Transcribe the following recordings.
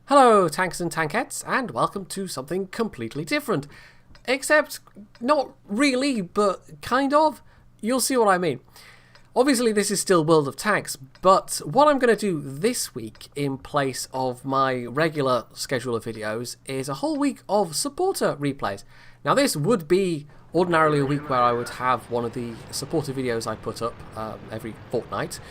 Hello tanks and tankettes, and welcome to something completely different. Except, not really, but kind of. You'll see what I mean. Obviously this is still World of Tanks, but what I'm going to do this week in place of my regular schedule of videos is a whole week of supporter replays. Now this would be ordinarily a week where I would have one of the supporter videos I put up every fortnight.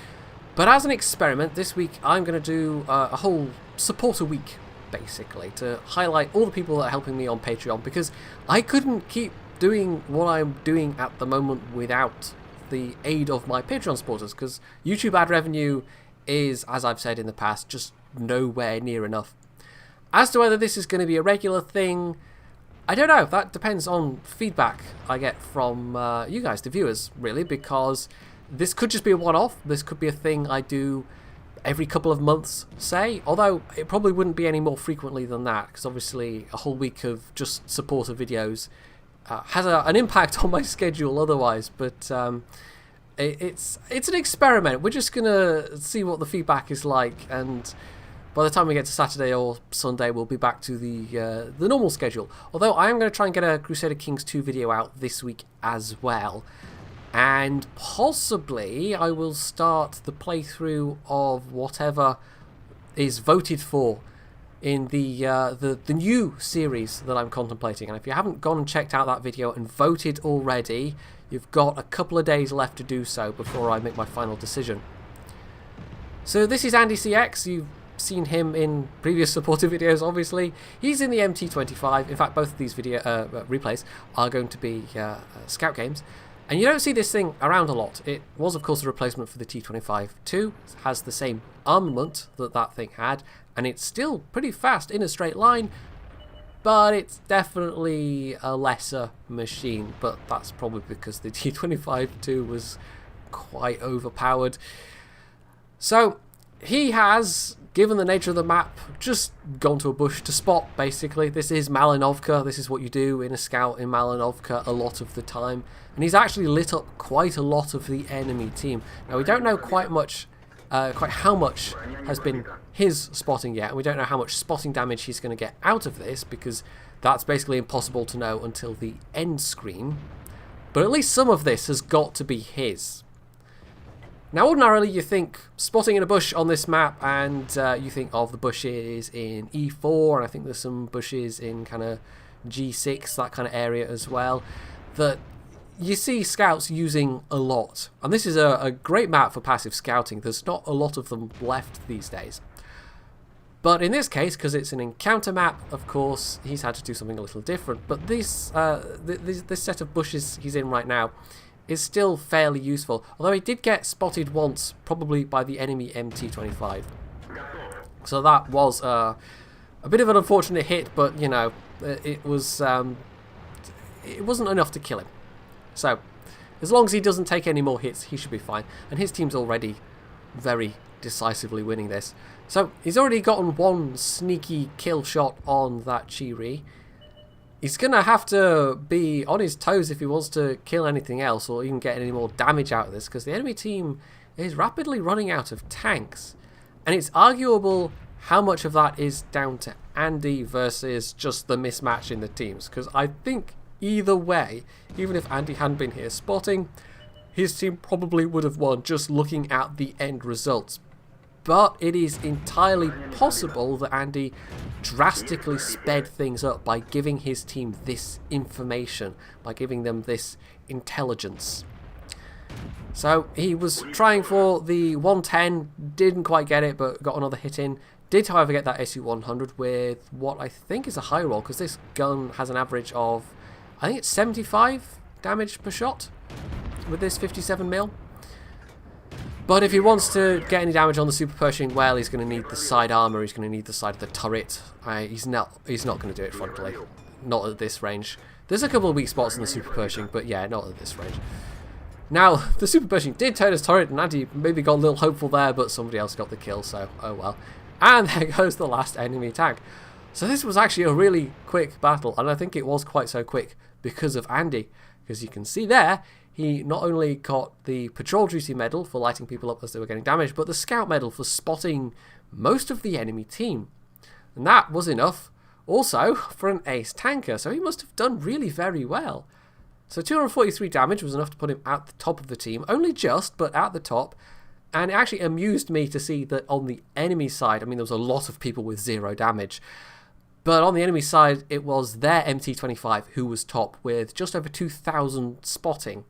But as an experiment, this week I'm going to do a whole supporter week, basically, to highlight all the people that are helping me on Patreon, because I couldn't keep doing what I'm doing at the moment without the aid of my Patreon supporters, because YouTube ad revenue is, as I've said in the past, just nowhere near enough. As to whether this is going to be a regular thing, I don't know. That depends on feedback I get from you guys, the viewers, really, because this could just be a one-off. This could be a thing I do every couple of months, say. Although it probably wouldn't be any more frequently than that, because obviously a whole week of just supporter videos has an impact on my schedule otherwise. But it's an experiment. We're just gonna see what the feedback is like, and by the time we get to Saturday or Sunday, we'll be back to the normal schedule. Although I am going to try and get a Crusader Kings 2 video out this week as well. And possibly I will start the playthrough of whatever is voted for in the new series that I'm contemplating. And if you haven't gone and checked out that video and voted already, you've got a couple of days left to do so before I make my final decision. So this is Andy CX. You've seen him in previous supporter videos, obviously. He's in the MT25. In fact, both of these video replays are going to be scout games. And you don't see this thing around a lot. It was, of course, a replacement for the T25-2. It has the same armament that that thing had, and it's still pretty fast in a straight line, but it's definitely a lesser machine. But that's probably because the T25-2 was quite overpowered. So he has, given the nature of the map, just gone to a bush to spot, basically. This is Malinovka. This is what you do in a scout in Malinovka a lot of the time. And he's actually lit up quite a lot of the enemy team. Now, we don't know quite how much has been his spotting yet. And we don't know how much spotting damage he's going to get out of this, because that's basically impossible to know until the end screen. But at least some of this has got to be his. Now, ordinarily, you think spotting in a bush on this map, and you think of the bushes in E4, and I think there's some bushes in kind of G6, that kind of area as well, that you see scouts using a lot. And this is a great map for passive scouting. There's not a lot of them left these days. But in this case, because it's an encounter map, of course, he's had to do something a little different. But this set of bushes he's in right now is still fairly useful, although he did get spotted once, probably by the enemy MT25. So that was a bit of an unfortunate hit, but you know, it wasn't enough to kill him. So as long as he doesn't take any more hits, he should be fine. And his team's already very decisively winning this. So he's already gotten one sneaky kill shot on that Chiri. He's going to have to be on his toes if he wants to kill anything else or even get any more damage out of this, because the enemy team is rapidly running out of tanks. And it's arguable how much of that is down to Andy versus just the mismatch in the teams, because I think either way, even if Andy hadn't been here spotting, his team probably would have won just looking at the end results. But it is entirely possible that Andy drastically sped things up by giving his team this information, by giving them this intelligence. So he was trying for the 110, didn't quite get it, but got another hit in. Did, however, get that SU-100 with what I think is a high roll, because this gun has an average of, I think it's 75 damage per shot with this 57mm. But if he wants to get any damage on the Super Pershing, well, he's going to need the side armor. He's going to need the side of the turret. He's not going to do it frontally, not at this range. There's a couple of weak spots in the Super Pershing, but yeah, not at this range. Now, the Super Pershing did turn his turret, and Andy maybe got a little hopeful there, but somebody else got the kill, so oh well. And there goes the last enemy tank. So this was actually a really quick battle, and I think it was quite so quick because of Andy, because you can see there, he not only got the Patrol Duty Medal for lighting people up as they were getting damaged, but the Scout Medal for spotting most of the enemy team. And that was enough also for an ace tanker. So he must have done really very well. So 243 damage was enough to put him at the top of the team. Only just, but at the top. And it actually amused me to see that on the enemy side, I mean, there was a lot of people with 0 damage. But on the enemy side, it was their MT25 who was top with just over 2,000 spotting.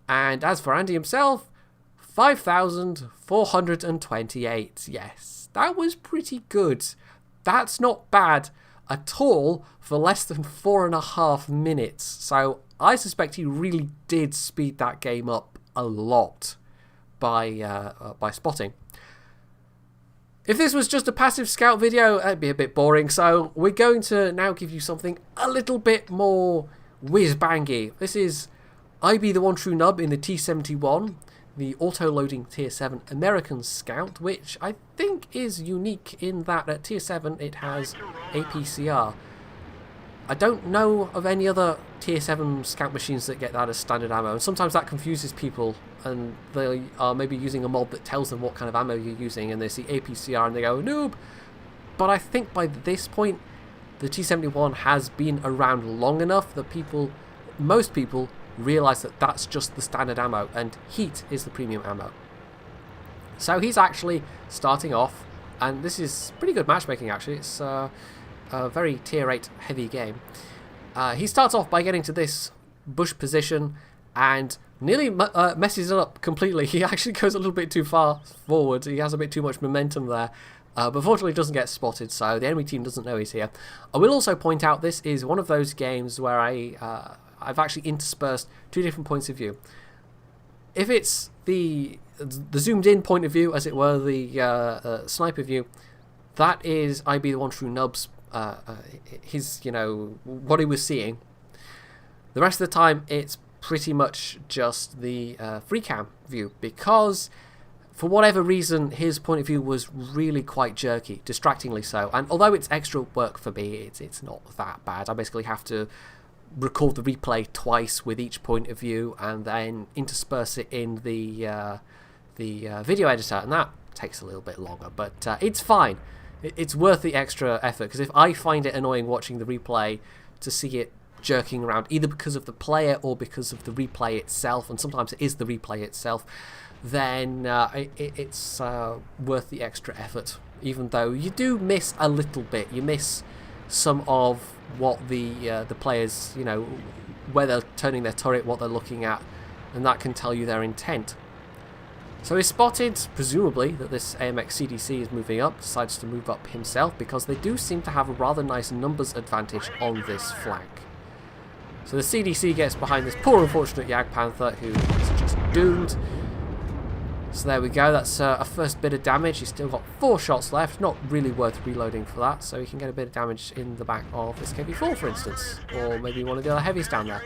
And as for Andy himself, 5,428. Yes, that was pretty good. That's not bad at all for less than 4.5 minutes. So I suspect he really did speed that game up a lot by spotting. If this was just a passive scout video, it'd be a bit boring. So we're going to now give you something a little bit more whiz-bangy. This is I Be the One True Nub in the T-71, the auto-loading Tier 7 American Scout, which I think is unique in that at Tier 7 it has APCR. I don't know of any other Tier 7 Scout machines that get that as standard ammo, and sometimes that confuses people, and they are maybe using a mod that tells them what kind of ammo you're using, and they see APCR and they go, noob! But I think by this point, the T-71 has been around long enough that most people, realise that that's just the standard ammo, and heat is the premium ammo. So he's actually starting off, and this is pretty good matchmaking actually. It's a very tier 8 heavy game. He starts off by getting to this bush position and nearly messes it up completely. He actually goes a little bit too far forward. He has a bit too much momentum there. But fortunately doesn't get spotted, so the enemy team doesn't know he's here. I will also point out this is one of those games where I've actually interspersed 2 different points of view. If it's the zoomed in point of view, as it were, the sniper view, that is I Be the One True Nub's, his, what he was seeing. The rest of the time, it's pretty much just the free cam view, because for whatever reason, his point of view was really quite jerky, distractingly so. And although it's extra work for me, it's not that bad. I basically have to record the replay twice with each point of view and then intersperse it in the video editor, and that takes a little bit longer, but it's fine. It's worth the extra effort, because if I find it annoying watching the replay to see it jerking around, either because of the player or because of the replay itself, and sometimes it is the replay itself, then it's worth the extra effort, even though you do miss a little bit. You miss some of what the players, where they're turning their turret, what they're looking at, and that can tell you their intent. So he's spotted, presumably, that this AMX CDC is moving up, decides to move up himself, because they do seem to have a rather nice numbers advantage on this flank. So the CDC gets behind this poor unfortunate Jagdpanther, who is just doomed. So there we go, that's a first bit of damage. He's still got 4 shots left, not really worth reloading for that, so he can get a bit of damage in the back of this KV-4, for instance, or maybe one of the other heavies down there.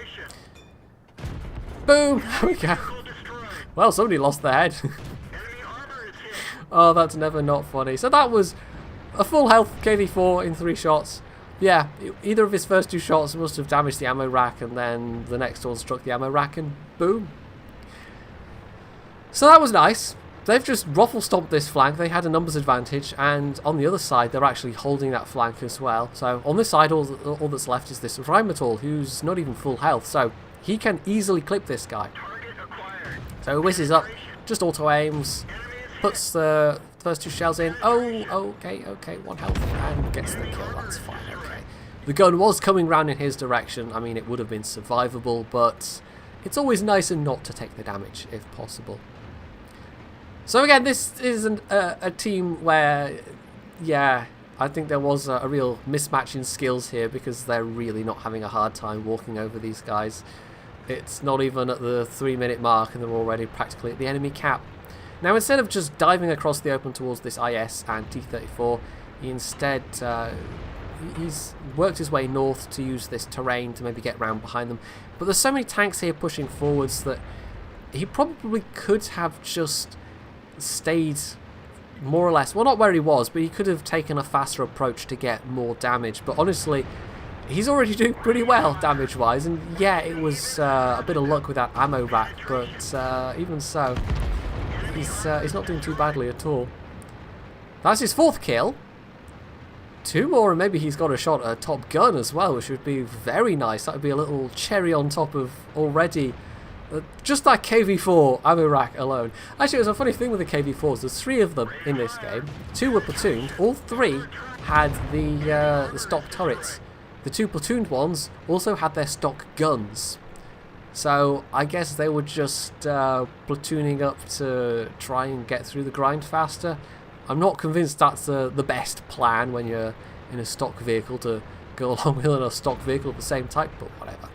Boom! There we go. Well, somebody lost their head. Oh, that's never not funny. So that was a full health KV-4 in 3 shots. Yeah, either of his first 2 shots must have damaged the ammo rack, and then the next one struck the ammo rack, and boom. So that was nice. They've just ruffle-stomped this flank. They had a numbers advantage, and on the other side, they're actually holding that flank as well. So on this side, all that's left is this Rheinmetall, who's not even full health, so he can easily clip this guy. So he whizzes up, just auto-aims, puts the first 2 shells in. Oh, okay, 1 health, and gets the kill. That's fine, okay. The gun was coming round in his direction. I mean, it would have been survivable, but it's always nicer not to take the damage, if possible. So again, this is a team where, yeah, I think there was a real mismatch in skills here, because they're really not having a hard time walking over these guys. It's not even at the 3-minute mark, and they're already practically at the enemy cap. Now, instead of just diving across the open towards this IS and T-34, he instead he's worked his way north to use this terrain to maybe get round behind them. But there's so many tanks here pushing forwards that he probably could have just stayed more or less, well, not where he was, but he could have taken a faster approach to get more damage. But honestly, he's already doing pretty well damage wise, and yeah, it was a bit of luck with that ammo rack, but even so, he's not doing too badly at all. That's his 4th kill, 2 more, and maybe he's got a shot at Top Gun as well, which would be very nice. That would be a little cherry on top of already just that KV-4 ammo rack alone. Actually, there's a funny thing with the KV-4s. There's 3 of them in this game. 2 were platooned. All 3 had the stock turrets. The 2 platooned ones also had their stock guns. So I guess they were just platooning up to try and get through the grind faster. I'm not convinced that's the best plan when you're in a stock vehicle to go along with a stock vehicle of the same type, but whatever.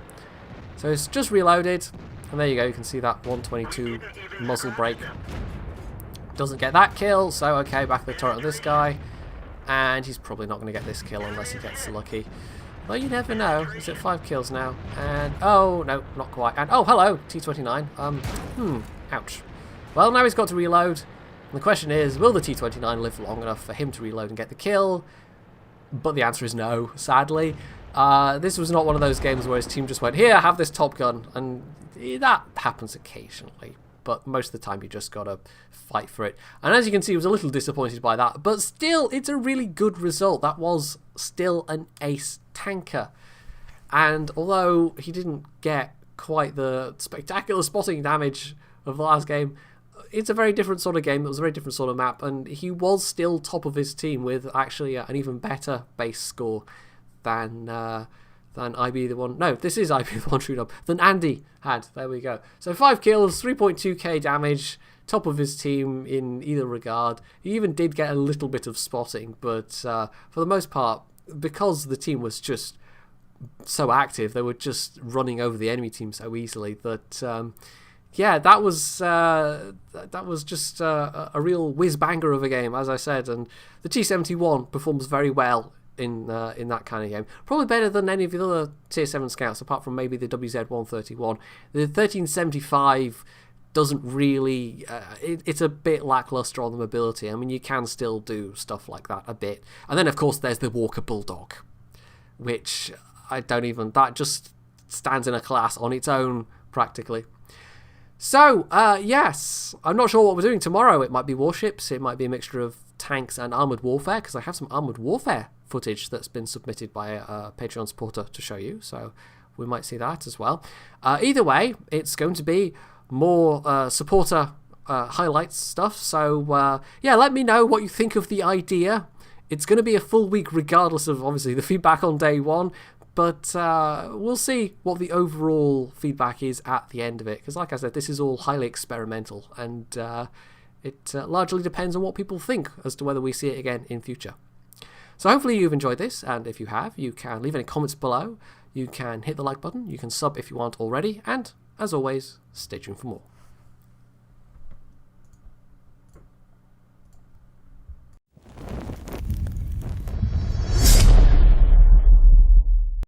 So it's just reloaded, and there you go, you can see that 122 muzzle brake. Doesn't get that kill, so okay, back to the turret of this guy, and he's probably not going to get this kill unless he gets lucky. Well, you never know. Is it 5 kills now? And, oh, no, not quite. And, oh, hello, T-29. Ouch. Well, now he's got to reload. And the question is, will the T-29 live long enough for him to reload and get the kill? But the answer is no, sadly. This was not one of those games where his team just went, here, have this Top Gun. And that happens occasionally. But most of the time you just got to fight for it. And as you can see, he was a little disappointed by that. But still, it's a really good result. That was still an ace tanker. And although he didn't get quite the spectacular spotting damage of the last game, it's a very different sort of game. It was a very different sort of map, and he was still top of his team with actually an even better base score than IB the one. No, this is IB the one true up than Andy had. There we go. So 5 kills, 3.2k damage, top of his team in either regard. He even did get a little bit of spotting, but for the most part, because the team was just so active, they were just running over the enemy team so easily that. Yeah, that was just a real whiz-banger of a game, as I said, and the T-71 performs very well in that kind of game. Probably better than any of the other Tier 7 scouts, apart from maybe the WZ-131. The 1375 doesn't really... it's a bit lackluster on the mobility. I mean, you can still do stuff like that a bit. And then, of course, there's the Walker Bulldog, which that just stands in a class on its own, practically. So, yes, I'm not sure what we're doing tomorrow. It might be warships, it might be a mixture of tanks and armoured warfare, because I have some armoured warfare footage that's been submitted by a Patreon supporter to show you, so we might see that as well. Either way, it's going to be more supporter highlights stuff, so yeah, let me know what you think of the idea. It's going to be a full week regardless of, obviously, the feedback on day one, but we'll see what the overall feedback is at the end of it. Because like I said, this is all highly experimental. And it largely depends on what people think as to whether we see it again in future. So hopefully you've enjoyed this. And if you have, you can leave any comments below. You can hit the like button. You can sub if you aren't already. And as always, stay tuned for more.